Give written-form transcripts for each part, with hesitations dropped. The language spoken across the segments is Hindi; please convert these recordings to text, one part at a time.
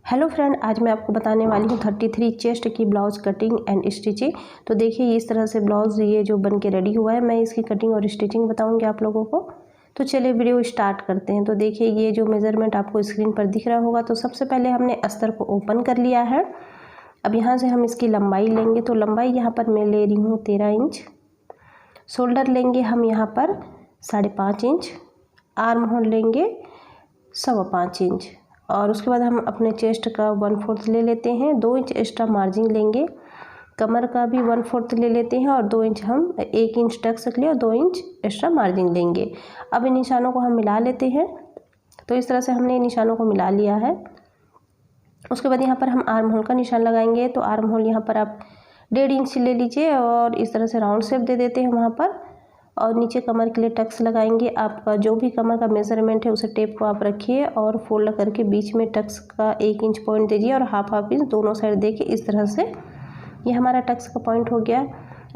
हेलो फ्रेंड, आज मैं आपको बताने वाली हूँ 33 चेस्ट की ब्लाउज़ कटिंग एंड स्टिचिंग। तो देखिए इस तरह से ब्लाउज़ ये जो बन के रेडी हुआ है, मैं इसकी कटिंग और स्टिचिंग बताऊँगी आप लोगों को। तो चलिए वीडियो स्टार्ट करते हैं। तो देखिए ये जो मेज़रमेंट आपको स्क्रीन पर दिख रहा होगा, तो सबसे पहले हमने अस्तर को ओपन कर लिया है। अब यहाँ से हम इसकी लंबाई लेंगे, तो लंबाई यहाँ पर मैं ले रही हूँ 13 इंच। शोल्डर लेंगे हम यहाँ पर 5.5 इंच। आर्म होल लेंगे 5.25 इंच। और उसके बाद हम अपने चेस्ट का 1/4 ले लेते हैं। 2 इंच एक्स्ट्रा मार्जिन लेंगे। कमर का भी 1/4 ले लेते हैं और 2 इंच हम 1 इंच टक्स के लिए और 2 इंच एक्स्ट्रा मार्जिन लेंगे। अब इन निशानों को हम मिला लेते हैं। तो इस तरह से हमने इन निशानों को मिला लिया है। उसके बाद यहाँ पर हम आर्म होल का निशान लगाएंगे। तो आर्म होल यहाँ पर आप 1.5 इंच ले लीजिए और इस तरह से राउंड शेप दे देते हैं वहाँ पर। और नीचे कमर के लिए टक्स लगाएंगे। आपका जो भी कमर का मेज़रमेंट है उसे टेप को आप रखिए और फोल्ड करके बीच में टक्स का 1 इंच पॉइंट दीजिए और हाफ इंच दोनों साइड दे के इस तरह से ये हमारा टक्स का पॉइंट हो गया।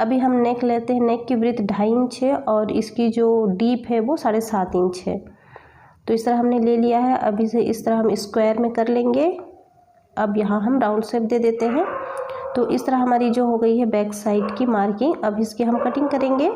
अभी हम नेक लेते हैं। नेक की ब्रीथ 2.5 इंच है और इसकी जो डीप है वो 7.5 इंच है। तो इस तरह हमने ले लिया है। अभी से इस तरह हम स्क्वायर में कर लेंगे। अब यहाँ हम राउंड शेप दे देते हैं। तो इस तरह हमारी जो हो गई है बैक साइड की मार्किंग। अब इसकी हम कटिंग करेंगे।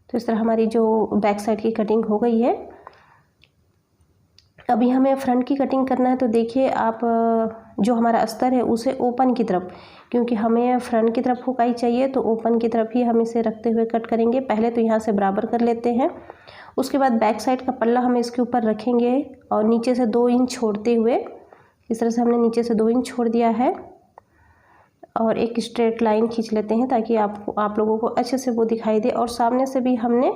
तो इस तरह हमारी जो बैक साइड की कटिंग हो गई है। अभी हमें फ्रंट की कटिंग करना है। तो देखिए आप जो हमारा अस्तर है उसे ओपन की तरफ, क्योंकि हमें फ्रंट की तरफ हुकाई चाहिए तो ओपन की तरफ ही हम इसे रखते हुए कट करेंगे। पहले तो यहाँ से बराबर कर लेते हैं। उसके बाद बैक साइड का पल्ला हम इसके ऊपर रखेंगे और नीचे से 2 इंच छोड़ते हुए इस तरह से हमने नीचे से 2 इंच छोड़ दिया है और एक स्ट्रेट लाइन खींच लेते हैं ताकि आप लोगों को अच्छे से वो दिखाई दे। और सामने से भी हमने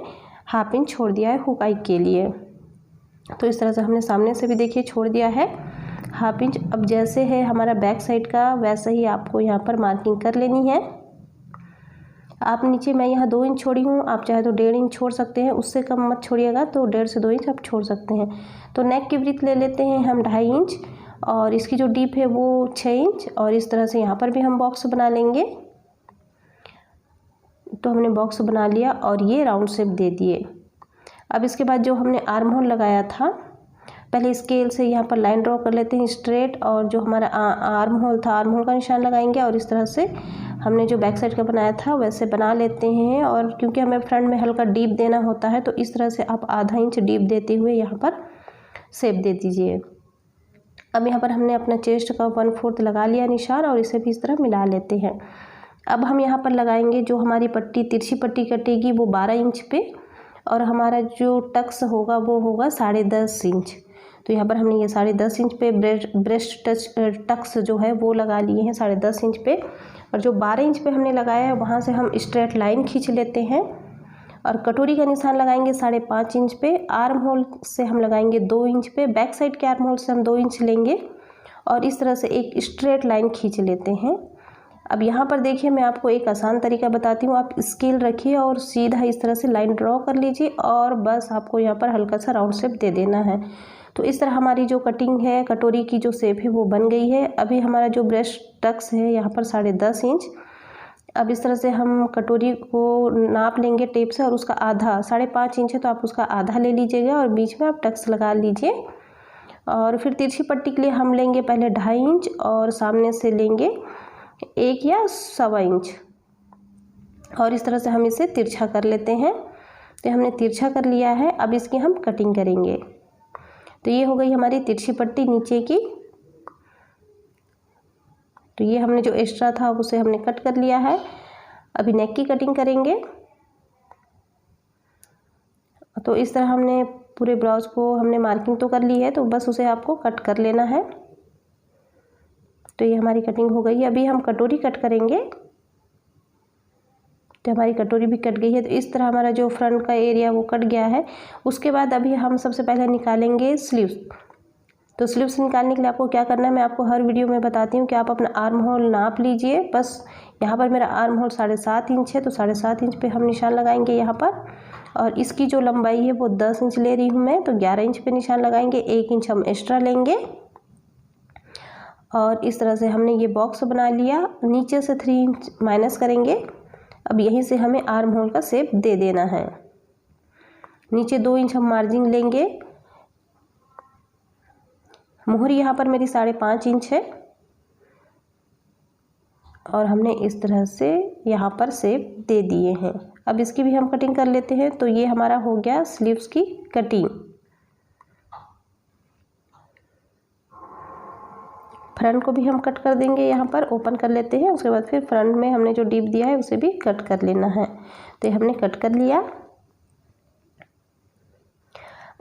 1/2 इंच छोड़ दिया है हुकाई के लिए। तो इस तरह से हमने सामने से भी देखिए छोड़ दिया है 1/2 इंच। अब जैसे है हमारा बैक साइड का वैसे ही आपको यहाँ पर मार्किंग कर लेनी है। आप नीचे मैं यहाँ 2 इंच छोड़ी हूँ, आप चाहे तो 1.5 इंच छोड़ सकते हैं, उससे कम मत छोड़िएगा। तो 1.5 से 2 इंच आप छोड़ सकते हैं। तो नेक की ब्रीथ ले लेते हैं हम 2.5 इंच और इसकी जो डीप है वो 6 इंच। और इस तरह से यहाँ पर भी हम बॉक्स बना लेंगे। तो हमने बॉक्स बना लिया और ये राउंड शेप दे दिए। अब इसके बाद जो हमने आर्म होल लगाया था, पहले स्केल से यहाँ पर लाइन ड्रॉ कर लेते हैं स्ट्रेट और जो हमारा आर्म होल था आर्म होल का निशान लगाएंगे और इस तरह से हमने जो बैक साइड का बनाया था वैसे बना लेते हैं। और क्योंकि हमें फ्रंट में हल्का डीप देना होता है तो इस तरह से आप 1/2 इंच डीप देते हुए यहाँ पर शेप दे दीजिए। अब यहाँ पर हमने अपना चेस्ट का 1/4 लगा लिया निशान और इसे भी इस तरह मिला लेते हैं। अब हम यहाँ पर लगाएंगे जो हमारी पट्टी तिरछी पट्टी कटेगी वो 12 इंच पे और हमारा जो टक्स होगा वो होगा 10.5 इंच। तो यहाँ पर हमने ये 10.5 इंच पे ब्रेस्ट टक्स जो है वो लगा लिए हैं 10.5 इंच पे। और जो 12 इंच पे हमने लगाया है वहाँ से हम स्ट्रेट लाइन खींच लेते हैं और कटोरी का निशान लगाएंगे 5.5 इंच पे। आर्म होल से हम लगाएंगे 2 इंच पे। बैक साइड के आर्म होल से हम 2 इंच लेंगे और इस तरह से एक स्ट्रेट लाइन खींच लेते हैं। अब यहाँ पर देखिए मैं आपको एक आसान तरीका बताती हूँ। आप स्केल रखिए और सीधा इस तरह से लाइन ड्रॉ कर लीजिए और बस आपको यहाँ पर हल्का सा राउंड शेप दे देना है। तो इस तरह हमारी जो कटिंग है कटोरी की जो शेप है वो बन गई है। अभी हमारा जो ब्रेस्ट टक्स है यहाँ पर 10.5 इंच। अब इस तरह से हम कटोरी को नाप लेंगे टेप से और उसका आधा 5.5 इंच है तो आप उसका आधा ले लीजिएगा और बीच में आप टक्स लगा लीजिए। और फिर तिरछी पट्टी के लिए हम लेंगे पहले 2.5 इंच और सामने से लेंगे 1 या 1.25 इंच और इस तरह से हम इसे तिरछा कर लेते हैं। तो हमने तिरछा कर लिया है। अब इसकी हम कटिंग करेंगे। तो ये हो गई हमारी तिरछी पट्टी नीचे की। तो ये हमने जो एक्स्ट्रा था उसे हमने कट कर लिया है। अभी नेक की कटिंग करेंगे। तो इस तरह हमने पूरे ब्लाउज को हमने मार्किंग तो कर ली है, तो बस उसे आपको कट कर लेना है। तो ये हमारी कटिंग हो गई है। अभी हम कटोरी कट करेंगे। तो हमारी कटोरी भी कट गई है। तो इस तरह हमारा जो फ्रंट का एरिया वो कट गया है। उसके बाद अभी हम सबसे पहले निकालेंगे स्लीव्स। तो स्लीव्स निकालने के लिए आपको क्या करना है, मैं आपको हर वीडियो में बताती हूँ कि आप अपना आर्म होल नाप लीजिए। बस यहाँ पर मेरा आर्म होल 7.5 इंच है, तो 7.5 इंच पे हम निशान लगाएंगे यहाँ पर। और इसकी जो लंबाई है वो 10 इंच ले रही हूँ मैं, तो 11 इंच पे निशान लगाएंगे। 1 इंच हम एक्स्ट्रा लेंगे और इस तरह से हमने ये बॉक्स बना लिया। नीचे से 3 इंच माइनस करेंगे। अब यहीं से हमें आर्म होल का शेप दे देना है। नीचे 2 इंच हम मार्जिन लेंगे। मोहरी यहाँ पर मेरी 5.5 इंच है और हमने इस तरह से यहाँ पर शेप दे दिए हैं। अब इसकी भी हम कटिंग कर लेते हैं। तो ये हमारा हो गया स्लीव्स की कटिंग। फ्रंट को भी हम कट कर देंगे, यहाँ पर ओपन कर लेते हैं। उसके बाद फिर फ्रंट में हमने जो डीप दिया है उसे भी कट कर लेना है। तो ये हमने कट कर लिया।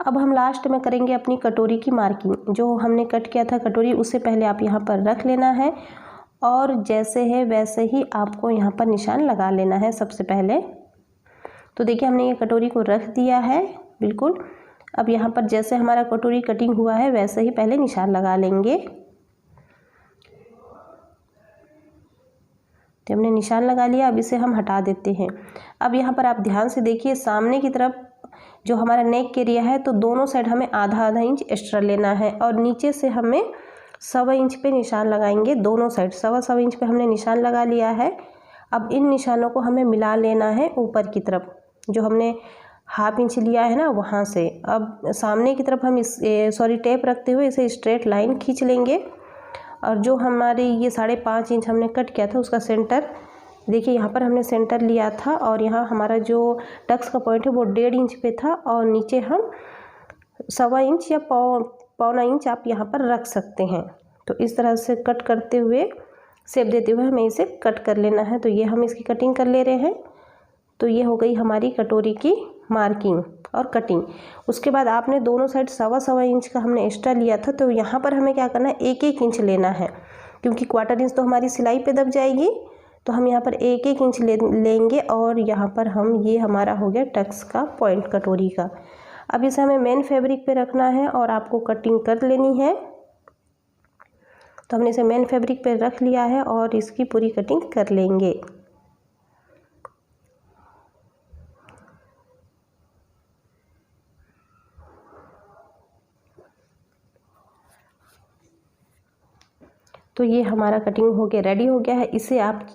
अब हम लास्ट में करेंगे अपनी कटोरी की मार्किंग। जो हमने कट किया था कटोरी, उससे पहले आप यहाँ पर रख लेना है और जैसे है वैसे ही आपको यहाँ पर निशान लगा लेना है सबसे पहले। तो देखिए हमने ये कटोरी को रख दिया है बिल्कुल। अब यहाँ पर जैसे हमारा कटोरी कटिंग हुआ है वैसे ही पहले निशान लगा लेंगे। तो हमने निशान लगा लिया। अब इसे हम हटा देते हैं। अब यहाँ पर आप ध्यान से देखिए, सामने की तरफ जो हमारा नेक के एरिया है तो दोनों साइड हमें आधा आधा इंच एक्स्ट्रा लेना है और नीचे से हमें 1.25 इंच पे निशान लगाएंगे। दोनों साइड 1.25 इंच पे हमने निशान लगा लिया है। अब इन निशानों को हमें मिला लेना है ऊपर की तरफ, जो हमने 1/2 इंच लिया है ना वहाँ से। अब सामने की तरफ हम इस टेप रखते हुए इसे स्ट्रेट लाइन खींच लेंगे और जो हमारी ये 5.5 इंच हमने कट किया था उसका सेंटर देखिए, यहाँ पर हमने सेंटर लिया था और यहाँ हमारा जो टक्स का पॉइंट है वो 1.5 इंच पे था और नीचे हम 1.25 इंच या 1.25 इंच आप यहाँ पर रख सकते हैं। तो इस तरह से कट करते हुए, शेप देते हुए हमें इसे कट कर लेना है। तो ये हम इसकी कटिंग कर ले रहे हैं। तो ये हो गई हमारी कटोरी की मार्किंग और कटिंग। उसके बाद आपने दोनों साइड 1.25 इंच का हमने एक्स्ट्रा लिया था, तो यहाँ पर हमें क्या करना है, 1-1 इंच लेना है, क्योंकि 1/4 इंच तो हमारी सिलाई पे दब जाएगी। तो हम यहाँ पर 1-1 इंच लेंगे और यहाँ पर हम, ये हमारा हो गया टक्स का पॉइंट कटोरी का। अब इसे हमें मेन फैब्रिक पे रखना है और आपको कटिंग कर लेनी है। तो हमने इसे मेन फैब्रिक पे रख लिया है और इसकी पूरी कटिंग कर लेंगे। तो ये हमारा कटिंग हो गया, रेडी हो गया है। इसे आप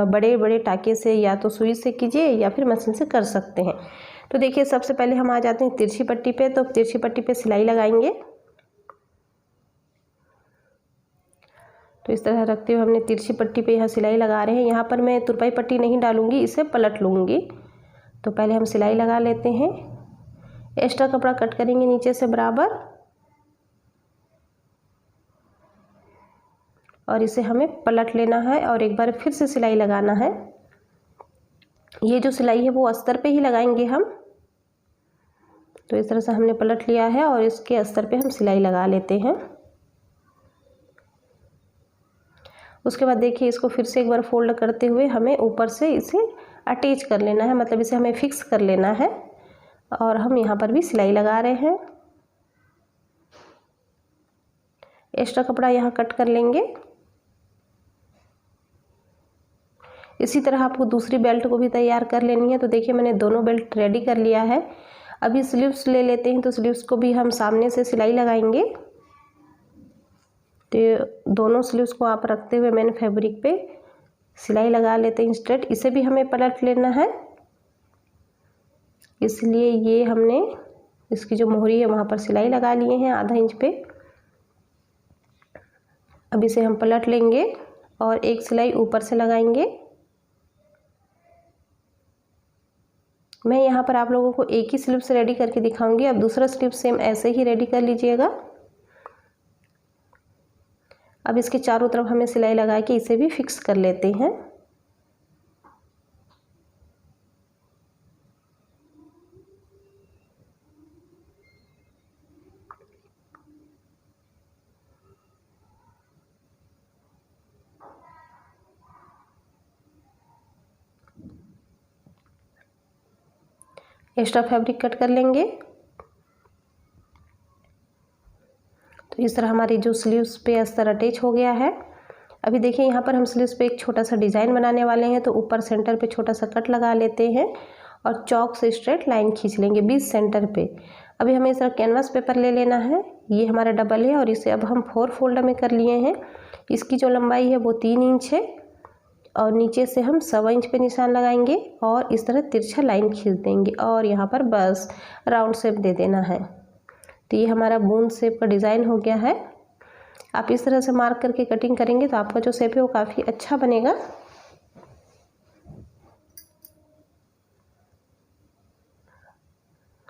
बड़े बड़े टाके से या तो सुई से कीजिए या फिर मशीन से कर सकते हैं। तो देखिए सबसे पहले हम आ जाते हैं तिरछी पट्टी पे। तो तिरछी पट्टी पे सिलाई लगाएंगे। तो इस तरह रखते हुए हमने तिरछी पट्टी पे यहाँ सिलाई लगा रहे हैं। यहाँ पर मैं तुरपाई पट्टी नहीं डालूंगी, इसे पलट लूँगी। तो पहले हम सिलाई लगा लेते हैं। एक्स्ट्रा कपड़ा कट करेंगे नीचे से बराबर और इसे हमें पलट लेना है और एक बार फिर से सिलाई लगाना है। ये जो सिलाई है वो अस्तर पे ही लगाएंगे हम। तो इस तरह से हमने पलट लिया है और इसके अस्तर पे हम सिलाई लगा लेते हैं। उसके बाद देखिए इसको फिर से एक बार फोल्ड करते हुए हमें ऊपर से इसे अटैच कर लेना है, मतलब इसे हमें फिक्स कर लेना है। और हम यहाँ पर भी सिलाई लगा रहे हैं। एक्स्ट्रा कपड़ा यहाँ कट कर लेंगे। इसी तरह आपको दूसरी बेल्ट को भी तैयार कर लेनी है। तो देखिए मैंने दोनों बेल्ट रेडी कर लिया है। अभी स्लीव्स ले लेते हैं। तो स्लीव्स को भी हम सामने से सिलाई लगाएंगे। तो दोनों स्लीव्स को आप रखते हुए मेन फैब्रिक पे सिलाई लगा लेते हैं स्ट्रेट। इसे भी हमें पलट लेना है, इसलिए ये हमने इसकी जो मोहरी है वहाँ पर सिलाई लगा लिए हैं आधा इंच पे। अब इसे हम पलट लेंगे और एक सिलाई ऊपर से लगाएंगे। मैं यहाँ पर आप लोगों को एक ही स्लीव से रेडी करके दिखाऊंगी। अब दूसरा स्लीव सेम ऐसे ही रेडी कर लीजिएगा। अब इसके चारों तरफ हमें सिलाई लगा के इसे भी फिक्स कर लेते हैं। एक्स्ट्रा फैब्रिक कट कर लेंगे। तो इस तरह हमारी जो स्लीव्स पे अस्तर अटैच हो गया है। अभी देखिए यहाँ पर हम स्लीव्स पे एक छोटा सा डिज़ाइन बनाने वाले हैं, तो ऊपर सेंटर पे छोटा सा कट लगा लेते हैं और चौक से स्ट्रेट लाइन खींच लेंगे बीच सेंटर पे। अभी हमें इस तरह कैनवास पेपर ले लेना है, ये हमारा डबल है और इसे अब हम 4 फोल्ड में कर लिए हैं। इसकी जो लंबाई है वो 3 इंच है और नीचे से हम 1.25 इंच पे निशान लगाएंगे और इस तरह तिरछा लाइन खींच देंगे और यहाँ पर बस राउंड शेप दे देना है। तो ये हमारा बूंद शेप का डिज़ाइन हो गया है। आप इस तरह से मार्क करके कटिंग करेंगे तो आपका जो शेप है वो काफ़ी अच्छा बनेगा।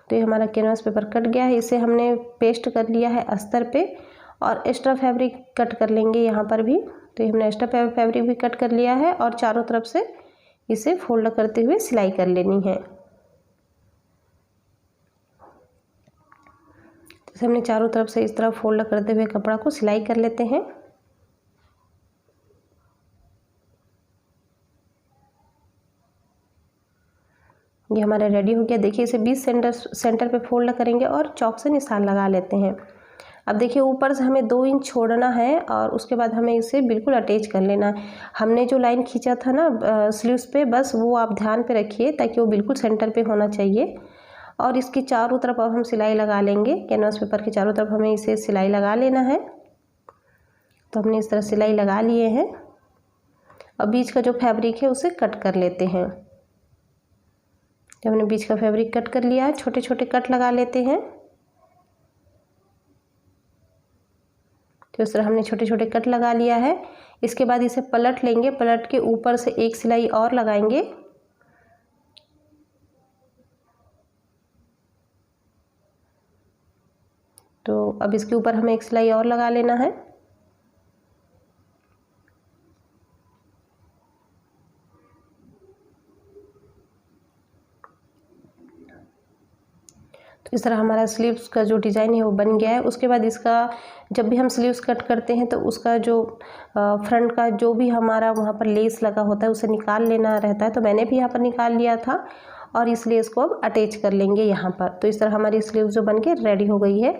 तो ये हमारा कैनवास पेपर कट गया है, इसे हमने पेस्ट कर लिया है अस्तर पे और एक्स्ट्रा फैब्रिक कट कर लेंगे यहाँ पर भी। तो ये हमने एक्स्ट्रा फैब्रिक भी कट कर लिया है और चारों तरफ से इसे फोल्ड करते हुए सिलाई कर लेनी है। तो हमने चारों तरफ से इस तरह फोल्ड करते हुए कपड़ा को सिलाई कर लेते हैं। ये हमारा रेडी हो गया। देखिए इसे 20 सेंटर पे फोल्ड करेंगे और चौक से निशान लगा लेते हैं। अब देखिए ऊपर से हमें 2 इंच छोड़ना है और उसके बाद हमें इसे बिल्कुल अटैच कर लेना है। हमने जो लाइन खींचा था ना स्लीव्स पे, बस वो आप ध्यान पे रखिए ताकि वो बिल्कुल सेंटर पे होना चाहिए। और इसकी चारों तरफ अब हम सिलाई लगा लेंगे। कैनवास पेपर के चारों तरफ हमें इसे सिलाई लगा लेना है। तो हमने इस तरह सिलाई लगा लिए हैं। अब बीच का जो फैब्रिक है उसे कट कर लेते हैं। जब हमने बीच का फैब्रिक कट कर लिया है, छोटे छोटे कट लगा लेते हैं। तो इस तरह हमने छोटे छोटे कट लगा लिया है। इसके बाद इसे पलट लेंगे, पलट के ऊपर से एक सिलाई और लगाएंगे। तो अब इसके ऊपर हमें एक सिलाई और लगा लेना है। तो इस तरह हमारा स्लीव्स का जो डिज़ाइन है वो बन गया है। उसके बाद इसका जब भी हम स्लीव्स कट करते हैं तो उसका जो फ्रंट का जो भी हमारा वहाँ पर लेस लगा होता है उसे निकाल लेना रहता है। तो मैंने भी यहाँ पर निकाल लिया था और इस लेस को अब अटैच कर लेंगे यहाँ पर। तो इस तरह हमारी स्लीव्स जो बन के रेडी हो गई है।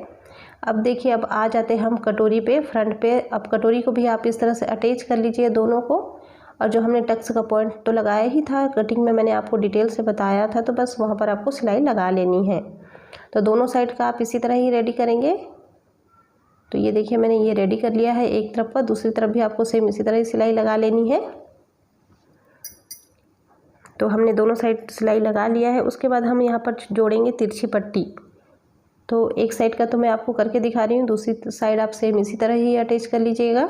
अब देखिए अब आ जाते हैं हम कटोरी पे, फ्रंट पे। अब कटोरी को भी आप इस तरह से अटैच कर लीजिए दोनों को। और जो हमने टक्स का पॉइंट तो लगाया ही था, कटिंग में मैंने आपको डिटेल से बताया था, तो बस वहाँ पर आपको सिलाई लगा लेनी है। तो दोनों साइड का आप इसी तरह ही रेडी करेंगे। तो ये देखिए मैंने ये रेडी कर लिया है एक तरफ का, दूसरी तरफ भी आपको सेम इसी तरह ही सिलाई लगा लेनी है। तो हमने दोनों साइड सिलाई लगा लिया है। उसके बाद हम यहाँ पर जोड़ेंगे तिरछी पट्टी। तो एक साइड का तो मैं आपको करके दिखा रही हूँ, दूसरी साइड आप सेम इसी तरह ही अटैच कर लीजिएगा।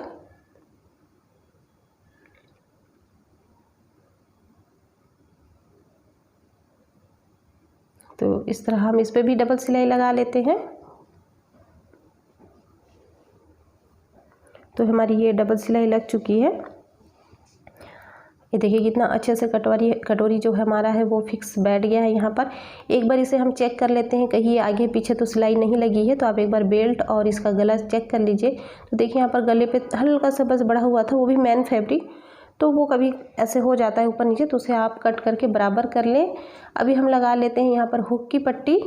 तो इस तरह हम इस पे भी डबल सिलाई लगा लेते हैं। तो हमारी ये डबल सिलाई लग चुकी है। ये देखिए कितना अच्छे से कटोरी जो हमारा है वो फिक्स बैठ गया है यहाँ पर। एक बार इसे हम चेक कर लेते हैं, कहीं आगे पीछे तो सिलाई नहीं लगी है। तो आप एक बार बेल्ट और इसका गला चेक कर लीजिए। तो देखिए यहाँ पर गले पे हल्का सा बस बढ़ा हुआ था, वो भी मैन फैब्रिक, तो वो कभी ऐसे हो जाता है ऊपर नीचे, तो उसे आप कट करके बराबर कर लें। अभी हम लगा लेते हैं यहाँ पर हुक की पट्टी।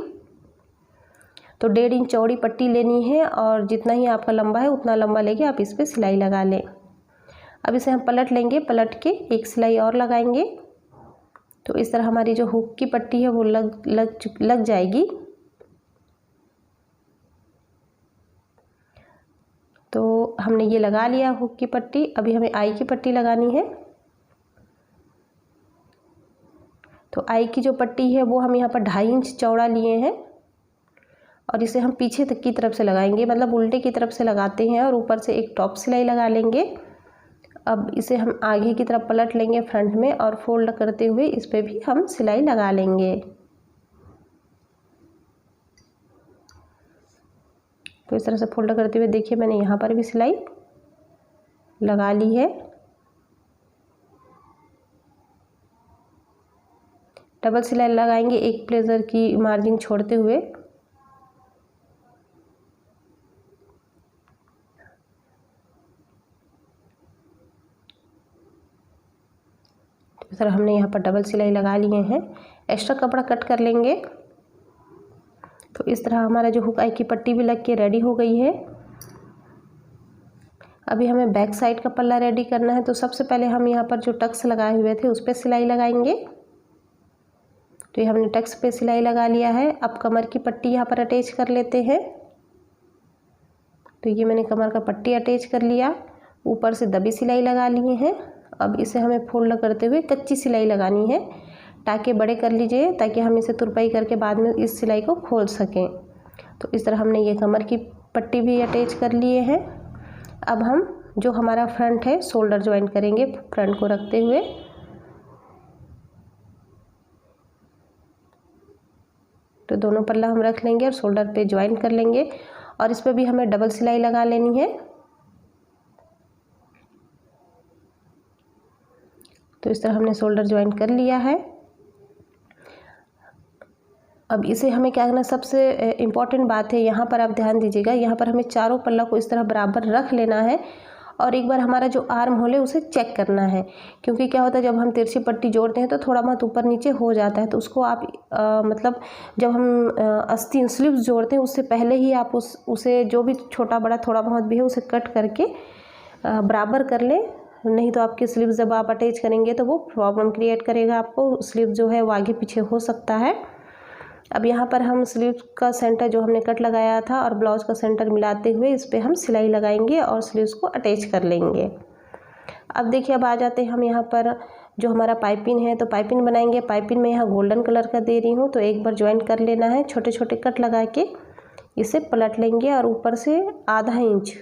तो 1.5 इंच चौड़ी पट्टी लेनी है और जितना ही आपका लंबा है उतना लंबा लेके आप इस पर सिलाई लगा लें। अब इसे हम पलट लेंगे, पलट के एक सिलाई और लगाएंगे। तो इस तरह हमारी जो हुक की पट्टी है वो लग जाएगी। तो हमने ये लगा लिया हुक की पट्टी। अभी हमें आई की पट्टी लगानी है। तो आई की जो पट्टी है वो हम यहाँ पर 2.5 इंच चौड़ा लिए हैं और इसे हम पीछे तक की तरफ से लगाएंगे, मतलब उल्टे की तरफ से लगाते हैं और ऊपर से एक टॉप सिलाई लगा लेंगे। अब इसे हम आगे की तरफ पलट लेंगे फ्रंट में और फोल्ड करते हुए इस पर भी हम सिलाई लगा लेंगे। तो इस तरह से फोल्ड करते हुए देखिए मैंने यहाँ पर भी सिलाई लगा ली है। डबल सिलाई लगाएंगे एक प्लेजर की मार्जिन छोड़ते हुए। इस तरह हमने यहाँ पर डबल सिलाई लगा लिए हैं। एक्स्ट्रा कपड़ा कट कर लेंगे। तो इस तरह हमारा जो हुक आई की पट्टी भी लग के रेडी हो गई है। अभी हमें बैक साइड का पल्ला रेडी करना है। तो सबसे पहले हम यहाँ पर जो टक्स लगाए हुए थे उस पर सिलाई लगाएंगे। तो ये हमने टक्स पे सिलाई लगा लिया है। अब कमर की पट्टी यहाँ पर अटैच कर लेते हैं। तो ये मैंने कमर का पट्टी अटैच कर लिया, ऊपर से दबी सिलाई लगा लिए हैं। अब इसे हमें फोल्ड करते हुए कच्ची सिलाई लगानी है। टाके बड़े कर लीजिए ताकि हम इसे तुरपाई करके बाद में इस सिलाई को खोल सकें। तो इस तरह हमने ये कमर की पट्टी भी अटैच कर लिए हैं। अब हम जो हमारा फ्रंट है शोल्डर ज्वाइन करेंगे फ्रंट को रखते हुए। तो दोनों पल्ला हम रख लेंगे और शोल्डर पे ज्वाइन कर लेंगे और इस पर भी हमें डबल सिलाई लगा लेनी है। तो इस तरह हमने शोल्डर ज्वाइन कर लिया है। अब इसे हमें क्या करना, सबसे इम्पॉर्टेंट बात है यहाँ पर आप ध्यान दीजिएगा, यहाँ पर हमें चारों पल्ला को इस तरह बराबर रख लेना है और एक बार हमारा जो आर्म होल है उसे चेक करना है। क्योंकि क्या होता है जब हम तिरछी पट्टी जोड़ते हैं तो थोड़ा बहुत ऊपर नीचे हो जाता है। तो उसको आप मतलब जब हम अस्तीन स्लीव्स जोड़ते हैं उससे पहले ही आप उसे जो भी छोटा बड़ा थोड़ा बहुत भी है उसे कट करके बराबर कर लें। नहीं तो आपकी स्लीव्स जब आप अटैच करेंगे तो वो प्रॉब्लम क्रिएट करेगा, आपको स्लीव जो है वो आगे पीछे हो सकता है। अब यहाँ पर हम स्लीव का सेंटर जो हमने कट लगाया था और ब्लाउज का सेंटर मिलाते हुए इस पर हम सिलाई लगाएंगे और स्लीव्स को अटैच कर लेंगे। अब देखिए, अब आ जाते हैं हम यहाँ पर जो हमारा पाइपिंग है। तो पाइपिंग बनाएंगे। पाइपिंग में यहाँ गोल्डन कलर का दे रही हूँ। तो एक बार ज्वाइन कर लेना है, छोटे छोटे कट लगा के इसे पलट लेंगे और ऊपर से आधा इंच,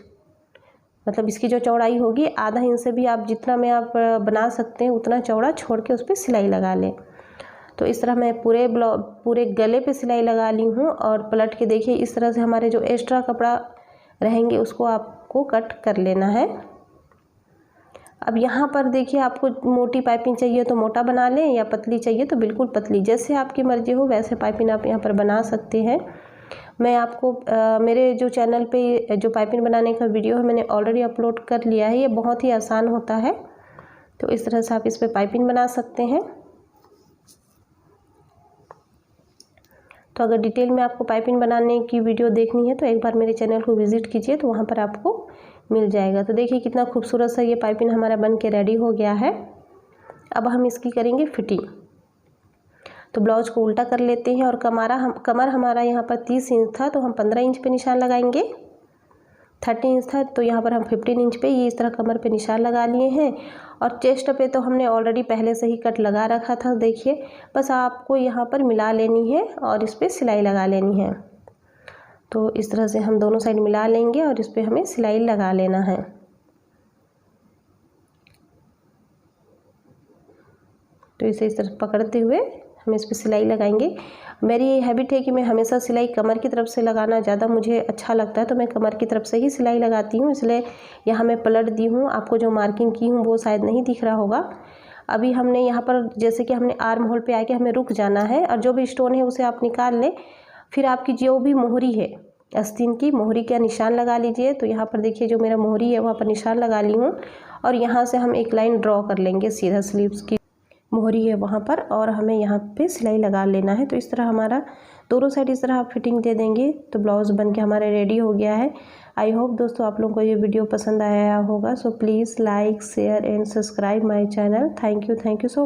मतलब इसकी जो चौड़ाई होगी आधा इंच से भी आप जितना में आप बना सकते हैं उतना चौड़ा छोड़ के उस पर सिलाई लगा लें। तो इस तरह मैं पूरे गले पे सिलाई लगा ली हूँ और पलट के देखिए इस तरह से हमारे जो एक्स्ट्रा कपड़ा रहेंगे उसको आपको कट कर लेना है। अब यहाँ पर देखिए, आपको मोटी पाइपिंग चाहिए तो मोटा बना लें या पतली चाहिए तो बिल्कुल पतली, जैसे आपकी मर्जी हो वैसे पाइपिंग आप यहाँ पर बना सकते हैं। मैं आपको मेरे जो चैनल पे जो पाइपिंग बनाने का वीडियो है मैंने ऑलरेडी अपलोड कर लिया है। ये बहुत ही आसान होता है। तो इस तरह से आप इस पर पाइपिंग बना सकते हैं। तो अगर डिटेल में आपको पाइपिंग बनाने की वीडियो देखनी है तो एक बार मेरे चैनल को विज़िट कीजिए, तो वहाँ पर आपको मिल जाएगा। तो देखिए कितना खूबसूरत सा ये पाइपिंग हमारा बन के रेडी हो गया है। अब हम इसकी करेंगे फिटिंग। तो ब्लाउज को उल्टा कर लेते हैं और कमर हमारा यहाँ पर 30 इंच था तो हम 15 इंच पे निशान लगाएंगे। 30 इंच था तो यहाँ पर हम 15 इंच पे ये इस तरह कमर पे निशान लगा लिए हैं। और चेस्ट पे तो हमने ऑलरेडी पहले से ही कट लगा रखा था। देखिए बस आपको यहाँ पर मिला लेनी है और इस पर सिलाई लगा लेनी है। तो इस तरह से हम दोनों साइड मिला लेंगे और इस पर हमें सिलाई लगा लेना है। तो इसे इस तरह पकड़ते हुए हम इस पर सिलाई लगाएंगे। मेरी ये हैबिट है कि मैं हमेशा सिलाई कमर की तरफ से लगाना ज़्यादा मुझे अच्छा लगता है, तो मैं कमर की तरफ से ही सिलाई लगाती हूँ। इसलिए यहाँ मैं पलट दी हूँ। आपको जो मार्किंग की हूँ वो शायद नहीं दिख रहा होगा। अभी हमने यहाँ पर जैसे कि हमने आर्म होल पे आके हमें रुक जाना है और जो भी स्टोन है उसे आप निकाल लें। फिर आपकी जो भी मोहरी है आस्तीन की, मोहरी का निशान लगा लीजिए। तो यहाँ पर देखिए जो मेरा मोहरी है वहाँ पर निशान लगा ली हूँ और यहाँ से हम एक लाइन ड्रॉ कर लेंगे सीधा स्लीव्स की मोहरी है वहाँ पर, और हमें यहाँ पे सिलाई लगा लेना है। तो इस तरह हमारा दोनों साइड इस तरह आप फिटिंग दे देंगे तो ब्लाउज़ बन के हमारा रेडी हो गया है। आई होप दोस्तों आप लोगों को ये वीडियो पसंद आया होगा। So please like share and subscribe my channel. Thank you so much.